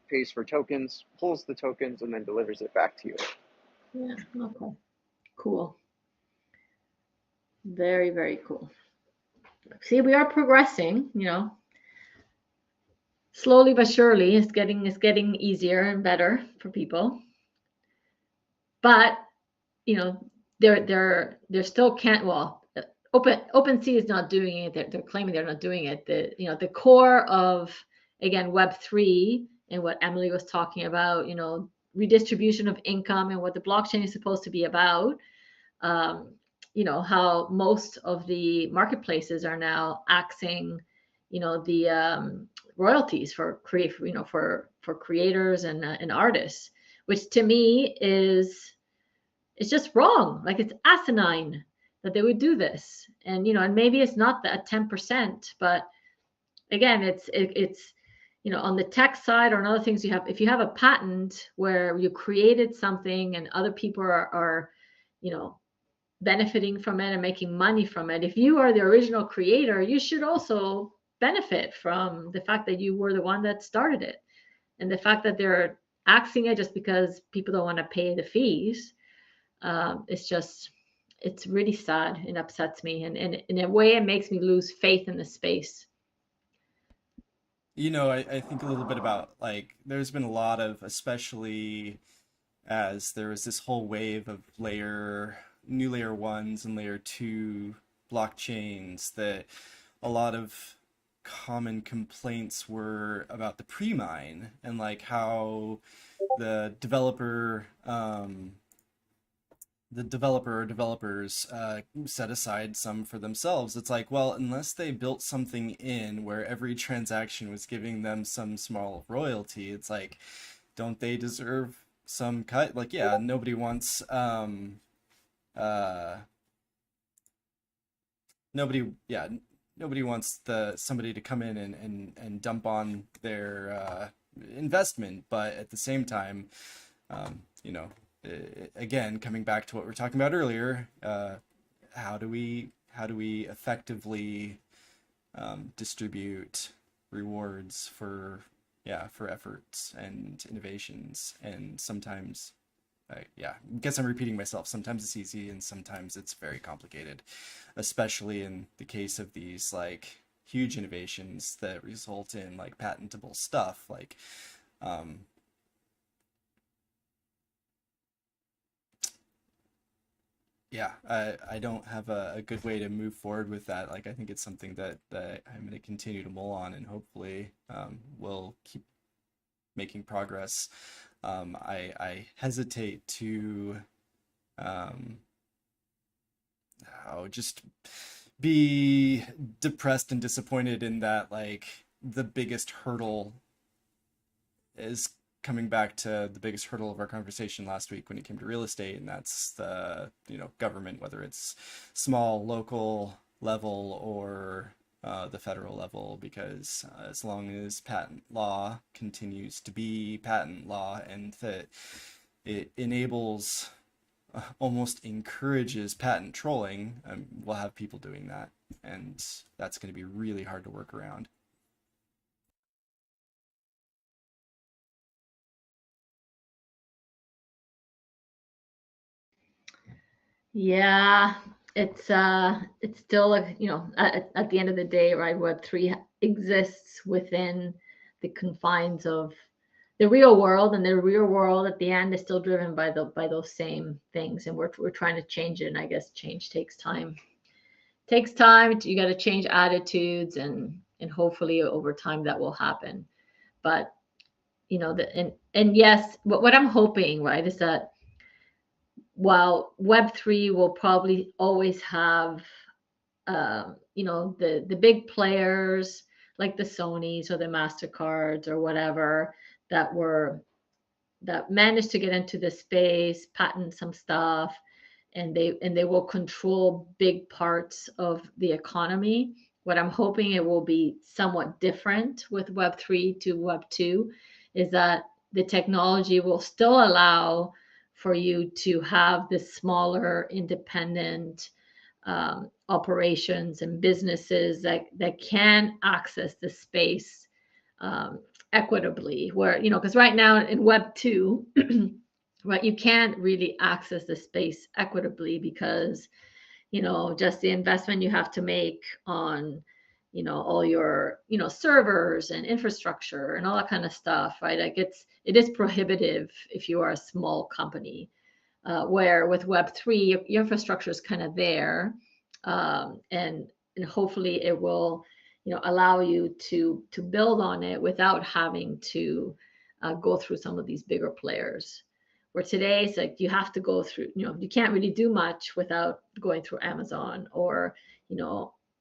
pays for tokens, pulls the tokens, and then delivers it back to you. Yeah. Okay. Cool. Very, very cool. See, we are progressing, slowly but surely. It's getting easier and better for people. But they're still can't. Well, OpenSea is not doing it. They're claiming they're not doing it. The core of, again, Web3 and what Emily was talking about, redistribution of income and what the blockchain is supposed to be about. how most of the marketplaces are now axing, the royalties for creators and artists, which to me it's just wrong. Like, it's asinine that they would do this. And maybe it's not that 10%, but again, it's on the tech side or on other things, if you have a patent where you created something and other people are benefiting from it and making money from it, if you are the original creator, you should also benefit from the fact that you were the one that started it. And the fact that they're axing it just because people don't want to pay the fees, it's really sad and upsets me, and in a way it makes me lose faith in the space. I think a little bit about, like, there's been a lot of, especially as there was this whole wave of new layer ones and layer two blockchains, that a lot of common complaints were about the pre-mine and like how the developers set aside some for themselves. It's like, well, unless they built something in where every transaction was giving them some small royalty, it's like, don't they deserve some cut? Like, yeah, nobody wants nobody wants somebody to come in and dump on their investment, but at the same time, you know, again, coming back to what we were talking about earlier, how do we effectively distribute rewards for efforts and innovations? And sometimes, I guess I'm repeating myself. Sometimes it's easy, and sometimes it's very complicated, especially in the case of these like huge innovations that result in like patentable stuff. Like, I don't have a good way to move forward with that. Like, I think it's something that I'm going to continue to mull on, and hopefully we'll keep making progress. I hesitate to just be depressed and disappointed in that, like, the biggest hurdle is coming back to the biggest hurdle of our conversation last week when it came to real estate, and that's the government, whether it's small local level or the federal level, because as long as patent law continues to be patent law and that it enables, almost encourages patent trolling, we'll have people doing that, and that's going to be really hard to work around. Yeah, it's still like, at the end of the day, right? Web3 exists within the confines of the real world, and the real world at the end is still driven by those same things, and we're trying to change it. And I guess change takes time. You got to change attitudes, and hopefully over time that will happen. But and yes, what I'm hoping, right, is that while Web3 will probably always have, the big players like the Sonys or the MasterCards or whatever that managed to get into the space, patent some stuff, and they will control big parts of the economy. What I'm hoping it will be somewhat different with Web3 to Web2 is that the technology will still allow for you to have the smaller independent operations and businesses that can access the space equitably, where because right now in Web 2 right, you can't really access the space equitably because just the investment you have to make on all your servers and infrastructure and all that kind of stuff, right? Like it is prohibitive if you are a small company, where with Web3 your infrastructure is kind of there, and hopefully it will allow you to build on it without having to go through some of these bigger players. Where today it's like you have to go through, you can't really do much without going through Amazon, or,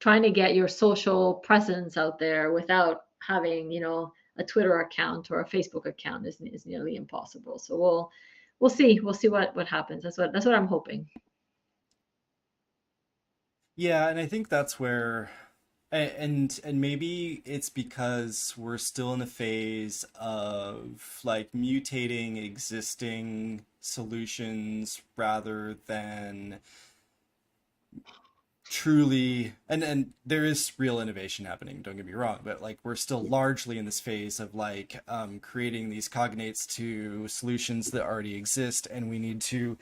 trying to get your social presence out there without having, a Twitter account or a Facebook account is nearly impossible. So we'll see what happens. That's what I'm hoping. Yeah, and I think that's where, and maybe it's because we're still in a phase of like mutating existing solutions rather than truly, and there is real innovation happening, don't get me wrong, but like we're still largely in this phase of like creating these cognates to solutions that already exist, and we need to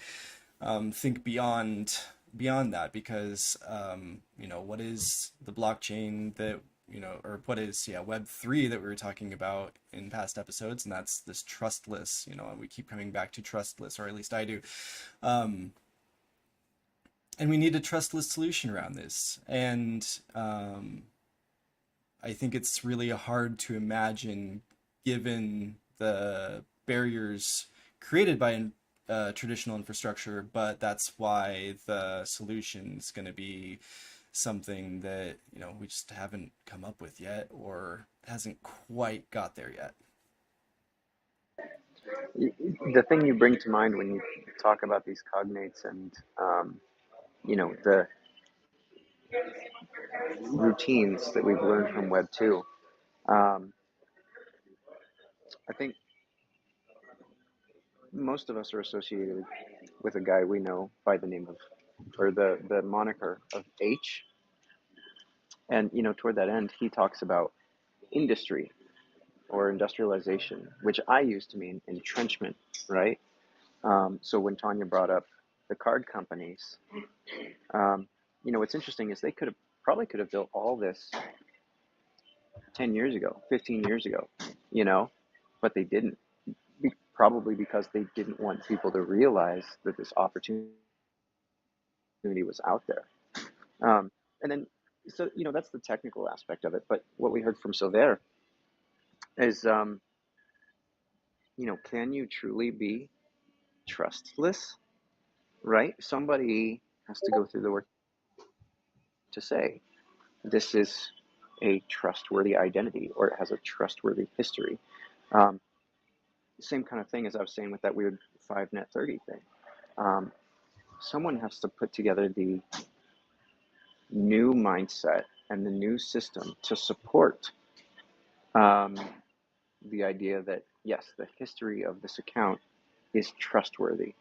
think beyond that, because what is the blockchain that or what is Web3 that we were talking about in past episodes, and that's this trustless, and we keep coming back to trustless, or at least I do. And we need a trustless solution around this. And I think it's really hard to imagine, given the barriers created by traditional infrastructure, but that's why the solution is going to be something that we just haven't come up with yet, or hasn't quite got there yet. The thing you bring to mind when you talk about these cognates and the routines that we've learned from Web 2, I think most of us are associated with a guy we know by the name of, or the moniker of H. And toward that end, he talks about industry or industrialization, which I use to mean entrenchment, right? So when Tanya brought up the card companies, what's interesting is they probably could have built all this 10 years ago, 15 years ago, but they didn't, probably because they didn't want people to realize that this opportunity was out there. And then, so, that's the technical aspect of it. But what we heard from Silver is, can you truly be trustless, right? Somebody has to go through the work to say, this is a trustworthy identity, or it has a trustworthy history. Same kind of thing as I was saying with that weird 5net30 thing. Someone has to put together the new mindset and the new system to support the idea that, yes, the history of this account is trustworthy,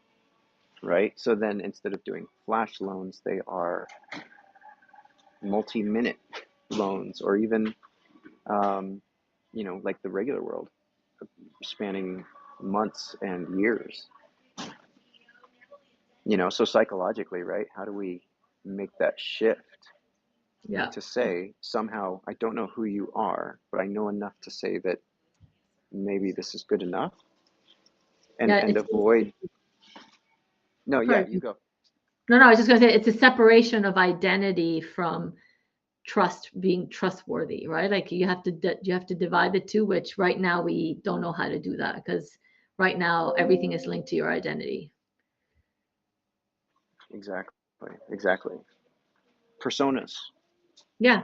right? So then instead of doing flash loans, they are multi-minute loans, or even, like the regular world, spanning months and years. So psychologically, right? How do we make that shift? Yeah. To say, somehow, I don't know who you are, but I know enough to say that maybe this is good enough, and avoid. No, yeah, you go. No, I was just going to say, it's a separation of identity from being trustworthy, right? Like you have to divide the two, which right now we don't know how to do that, because right now everything is linked to your identity. Exactly. Personas. Yeah.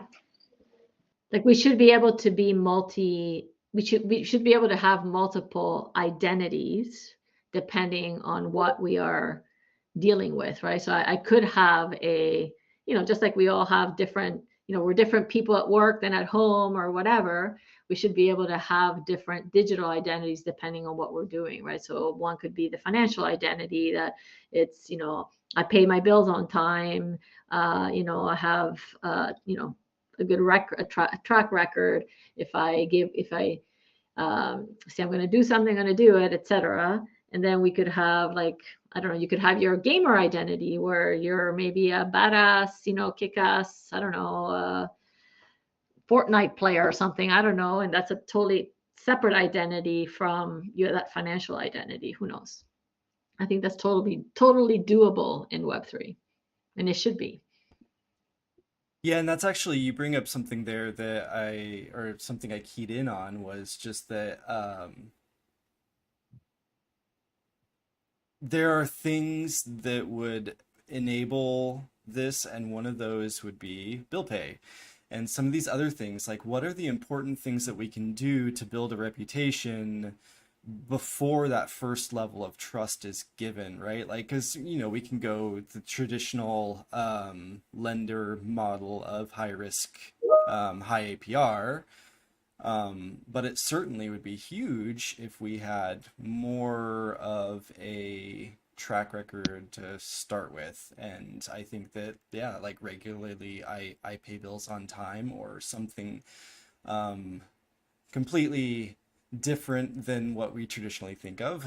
Like we should be able to be we should be able to have multiple identities depending on what we are dealing with, right? So I could have just like we all have different, we're different people at work than at home or whatever. We should be able to have different digital identities depending on what we're doing, right? So one could be the financial identity, that it's, I pay my bills on time, I have, a good record, a track record. If I say I'm going to do something, I'm going to do it, etc. And then we could have, like, I don't know, you could have your gamer identity, where you're maybe a badass, kick-ass, I don't know, Fortnite player or something, I don't know, and that's a totally separate identity from that financial identity. Who knows? I think that's totally doable in Web3, and it should be. Yeah, and that's actually, you bring up something there something I keyed in on, was just that there are things that would enable this, and one of those would be bill pay. And some of these other things, like what are the important things that we can do to build a reputation before that first level of trust is given, right? Like, because, we can go the traditional lender model of high risk, high APR. But it certainly would be huge if we had more of a track record to start with. And I think that, yeah, like regularly I pay bills on time or something completely different than what we traditionally think of,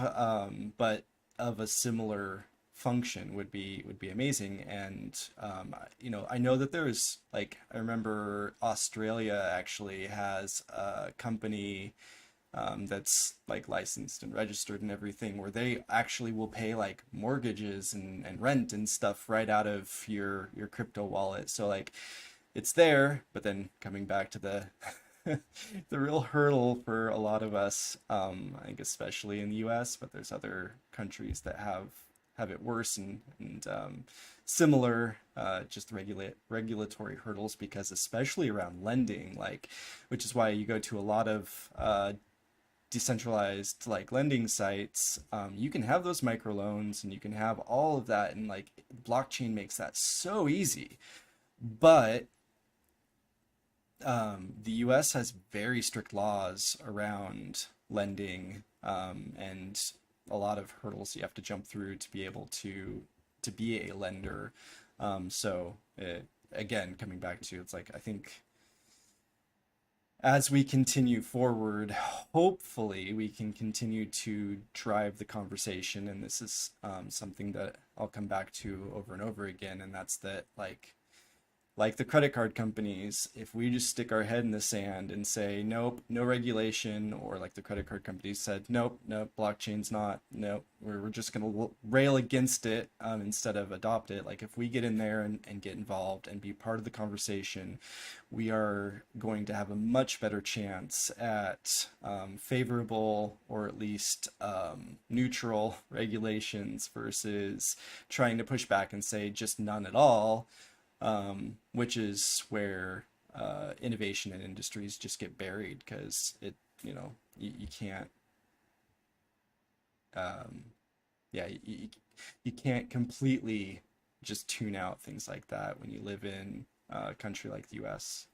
but of a similar function would be amazing. And I know that there's, like, I remember Australia actually has a company that's like licensed and registered and everything, where they actually will pay like mortgages and rent and stuff right out of your crypto wallet. So like it's there, but then coming back to the the real hurdle for a lot of us, I think especially in the US, but there's other countries that have it worse, and similar, just regulatory hurdles, because especially around lending, like, which is why you go to a lot of decentralized like lending sites, you can have those microloans and you can have all of that, and like blockchain makes that so easy. But the US has very strict laws around lending, and a lot of hurdles you have to jump through to be able to be a lender. Again, coming back to, it's like, I think as we continue forward, hopefully we can continue to drive the conversation. And this is something that I'll come back to over and over again. And that's that, like the credit card companies, if we just stick our head in the sand and say, nope, no regulation, or like the credit card companies said, nope, blockchain's not, nope, we're just going to rail against it instead of adopt it. Like if we get in there and get involved and be part of the conversation, we are going to have a much better chance at favorable, or at least neutral regulations, versus trying to push back and say just none at all. Which is where innovation in industries just get buried, because you can't, you can't completely just tune out things like that when you live in a country like the US.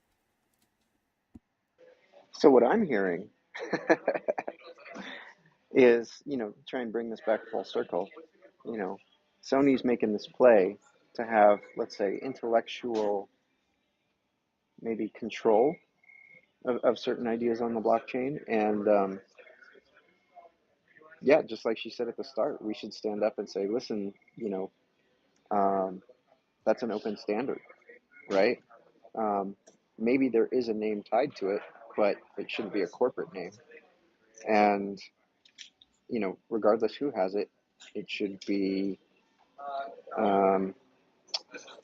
So what I'm hearing is, try and bring this back full circle. Sony's making this play to have, let's say, intellectual maybe control of certain ideas on the blockchain. And yeah, just like she said at the start, we should stand up and say, listen, that's an open standard, right? Maybe there is a name tied to it, but it shouldn't be a corporate name. And, regardless who has it, it should be, I'm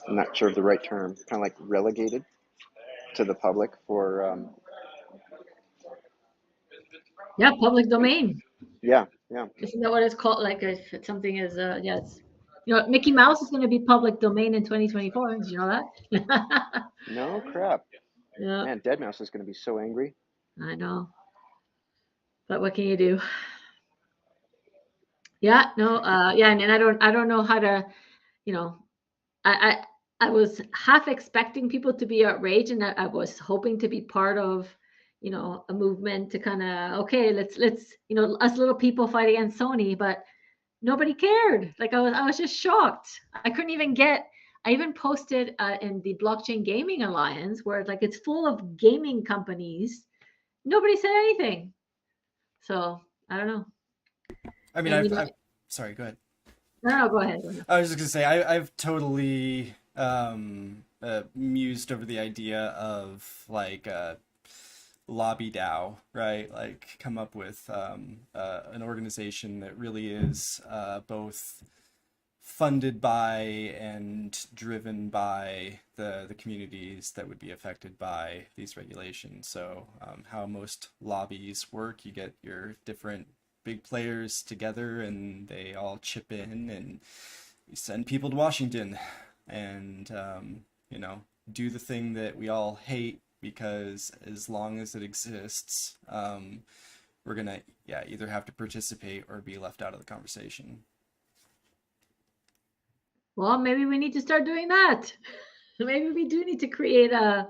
not sure of the right term, kind of like relegated to the public for, Yeah, public domain. yeah. Isn't that what it's called? Like if something is, yes. Mickey Mouse is going to be public domain in 2024. Did you know that? No crap. Yeah, Man, Deadmau5 is going to be so angry. I know. But what can you do? Yeah, no, yeah, and I don't know how to, I was half expecting people to be outraged, and I was hoping to be part of, a movement to kind of, okay, let's us little people fight against Sony, but nobody cared. Like I was just shocked. I even posted in the Blockchain Gaming Alliance, where like it's full of gaming companies. Nobody said anything. So I don't know. I mean, And, I've sorry, go ahead. no, go ahead. I was just gonna say, I've totally mused over the idea of like lobby DAO, right? Like come up with an organization that really is both funded by and driven by the communities that would be affected by these regulations. So how most lobbies work, you get your different big players together, and they all chip in, and we send people to Washington and do the thing that we all hate, because as long as it exists, we're gonna either have to participate or be left out of the conversation. Well, maybe we need to start doing that. Maybe we do need to create a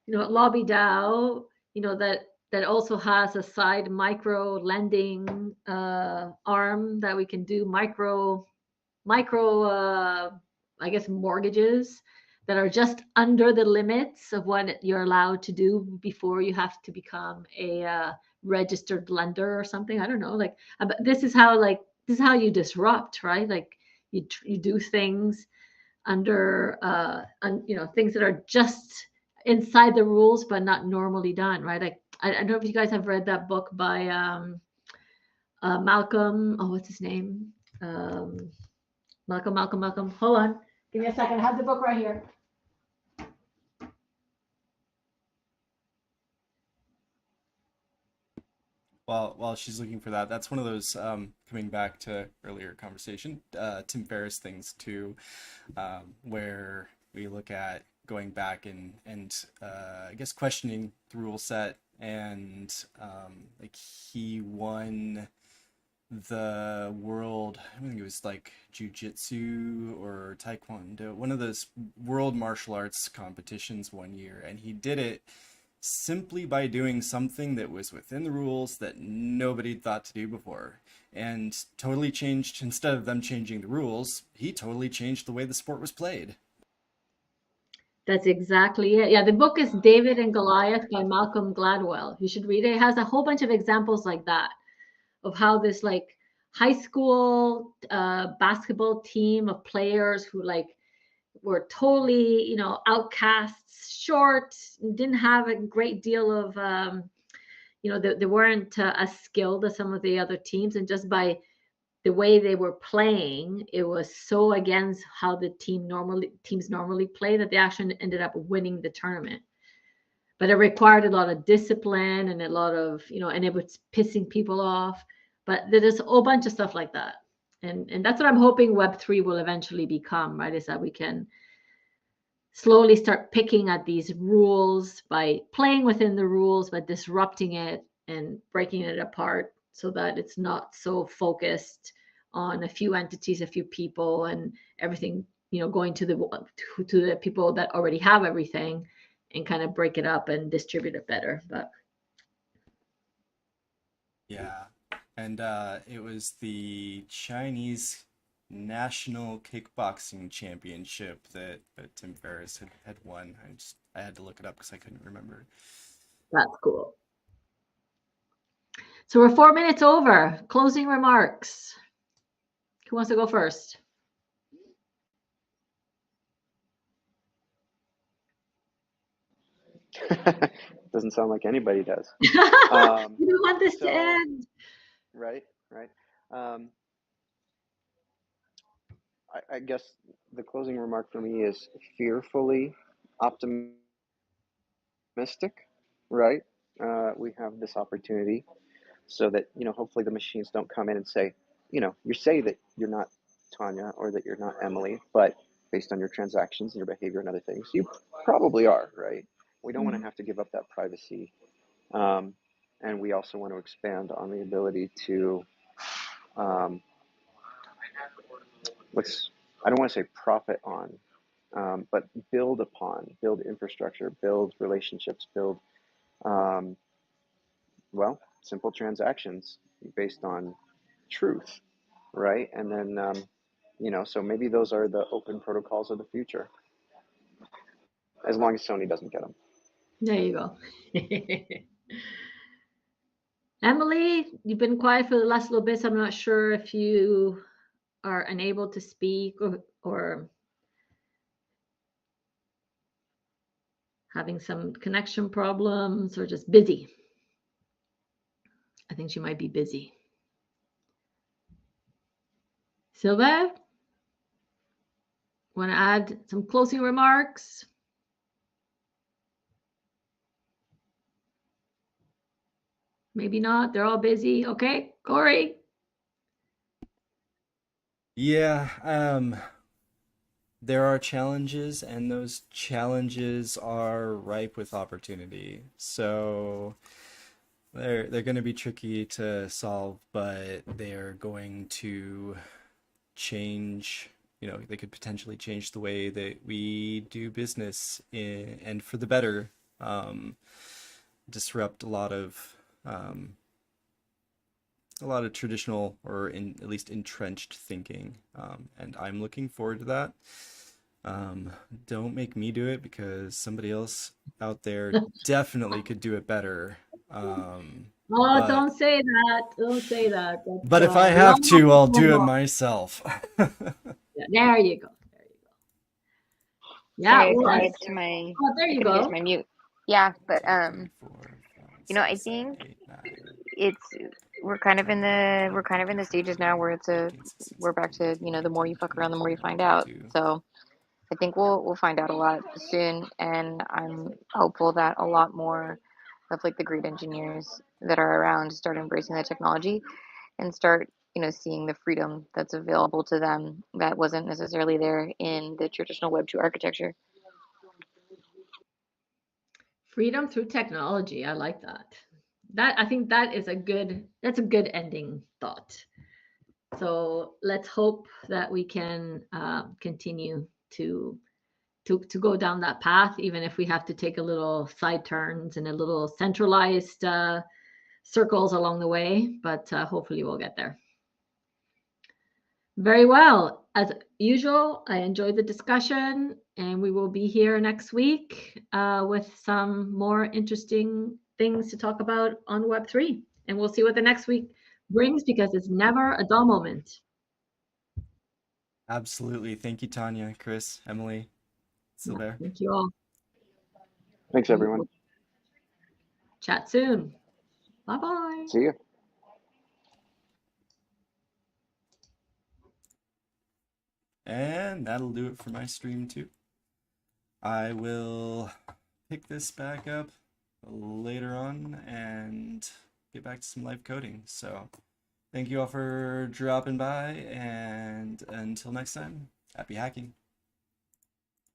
lobby DAO, that also has a side micro lending arm that we can do micro I guess mortgages that are just under the limits of what you're allowed to do before you have to become a registered lender or something. I don't know. Like, but this is how you disrupt, right? Like you do things under things that are just inside the rules but not normally done, right? Like I don't know if you guys have read that book by Malcolm. Oh, what's his name? Malcolm. Hold on. Give me a second. I have the book right here. While she's looking for that, that's one of those, coming back to earlier conversation, Tim Ferriss things too, where we look at going back and I guess questioning the rule set, and like he won the world, I think it was like jiu-jitsu or taekwondo, one of those world martial arts competitions one year, and he did it simply by doing something that was within the rules that nobody thought to do before, and totally changed. Instead of them changing the rules, he totally changed the way the sport was played. That's exactly it. Yeah, the book is David and Goliath by Malcolm Gladwell. You should read it. It has a whole bunch of examples like that, of how this like high school basketball team of players who like were totally, outcasts, short, didn't have a great deal of, they weren't as skilled as some of the other teams. And just by the way they were playing, it was so against how the teams normally play that they actually ended up winning the tournament. But it required a lot of discipline and a lot of, and it was pissing people off. But there's a whole bunch of stuff like that. And that's what I'm hoping Web3 will eventually become, right? Is that we can slowly start picking at these rules by playing within the rules, but disrupting it and breaking it apart so that it's not so focused on a few entities, a few people, and everything, going to the people that already have everything, and kind of break it up and distribute it better. But yeah, and it was the Chinese National Kickboxing Championship that Tim Ferriss had won. I had to look it up because I couldn't remember. That's cool. So we're 4 minutes over. Closing remarks. Who wants to go first? Doesn't sound like anybody does. You don't want this to end. Right. I guess the closing remark for me is fearfully optimistic, right? We have this opportunity so that, hopefully the machines don't come in and say, you say that you're not Tanya or that you're not Emily, but based on your transactions and your behavior and other things, you probably are, right? We don't want to have to give up that privacy. And we also want to expand on the ability to, I don't want to say profit on, but build infrastructure, build relationships, build, simple transactions based on truth, right? And then, so maybe those are the open protocols of the future, as long as Sony doesn't get them. There you go. Emily, you've been quiet for the last little bit, so I'm not sure if you are unable to speak or having some connection problems or just busy. I think she might be busy. Sylvain, want to add some closing remarks? Maybe not. They're all busy. Okay. Corey? Yeah, there are challenges, and those challenges are ripe with opportunity. So they're going to be tricky to solve, but they're going to change, they could potentially change the way that we do business and for the better, disrupt a lot of traditional or at least entrenched thinking. And I'm looking forward to that. Don't make me do it because somebody else out there definitely could do it better. Oh, But don't say that. Don't say that. but if I We all have to, I'll have to do it move on. myself. Yeah, there you go. There you go. Yeah, Sorry, well, I couldn't get to my oh, there I you couldn't get to go. my mute. Yeah, but 2, 3, 4, 5, I 6, 7, think 8, 9, it's we're kind of in the stages now where 15, 16, we're back 17, to, 18, the more you 19, fuck 20, around, the more you 21, find out. 22. So I think we'll find out a lot soon, and I'm hopeful that a lot more of like the great engineers that are around start embracing the technology and start, seeing the freedom that's available to them that wasn't necessarily there in the traditional Web 2 architecture. Freedom through technology. I like that. I think that's a good ending thought. So let's hope that we can continue to go down that path, even if we have to take a little side turns and a little centralized circles along the way. But hopefully we'll get there. Very well. As usual, I enjoyed the discussion, and we will be here next week with some more interesting things to talk about on Web3. And we'll see what the next week brings because it's never a dull moment. Absolutely. Thank you, Tanya, Chris, Emily, Yeah, Silver. thank you all. Thanks, We everyone. will chat soon. Bye-bye. See you. And that'll do it for my stream too. I will pick this back up later on and get back to some live coding. So thank you all for dropping by, and until next time, happy hacking.